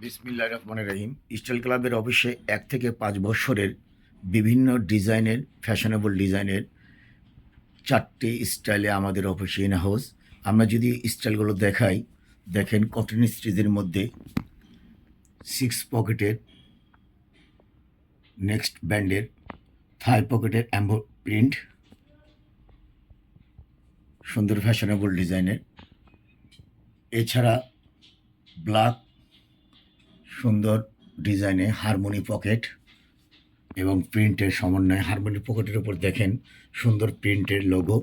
বিসমিল্লাহির রহমানির রহিম। স্টাইল ক্লাবের অফিসে ১ থেকে ৫ বৎসরের বিভিন্ন ডিজাইনের ফ্যাশনেবল ডিজাইনের ৪টি স্টাইলে আমাদের অফিসে ইন হাউস। আমরা যদি স্টাইলগুলো দেখাই, দেখেন কটন স্টিচের মধ্যে 6 পকেটের নেক্সট ব্যান্ডের থাই পকেটের অ্যাম্বো প্রিন্ট, সুন্দর ফ্যাশনেবল ডিজাইনের। এছাড়া ব্ল্যাক সুন্দর ডিজাইনে হারমোনি পকেট এবং প্রিন্টের সমন্বয়ে হারমোনি পকেটের উপর দেখেন সুন্দর প্রিন্টের লোগো,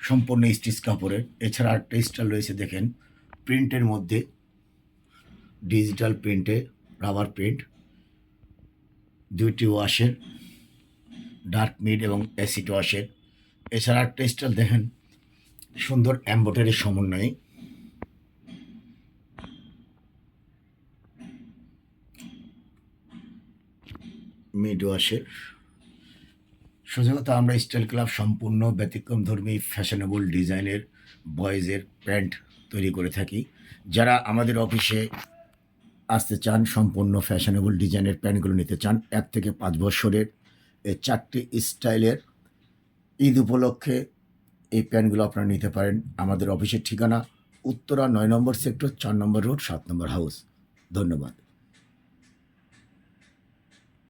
সম্পূর্ণ স্টিচ কাপড়ের। এছাড়া আরেকটা স্টাইল রয়েছে, দেখেন প্রিন্টের মধ্যে ডিজিটাল প্রিন্টে রাবার প্রিন্ট, 2টি ওয়াশের, ডার্ক মিড এবং অ্যাসিড ওয়াশের। এছাড়া আরেকটা স্টাইল দেখেন সুন্দর এমব্রয়ডারি সমন্বয়ে, মিড ওয়াশের। সোজা কথা, আমরা স্টাইল ক্লাব সম্পূর্ণ ব্যতিক্রমধর্মী ফ্যাশনেবল ডিজাইনের বয়েজের প্যান্ট তৈরি করে থাকি। যারা আমাদের অফিসে আসতে চান, সম্পূর্ণ ফ্যাশনেবল ডিজাইনের প্যান্টগুলো নিতে চান, ১ থেকে ৫ বছরের এই ৪টি স্টাইলের ঈদ উপলক্ষে এই প্যান্টগুলো আপনারা নিতে পারেন। আমাদের অফিসের ঠিকানা উত্তরা ৯ নম্বর সেক্টর, ৪ নম্বর রোড, ৭ নম্বর হাউস। ধন্যবাদ।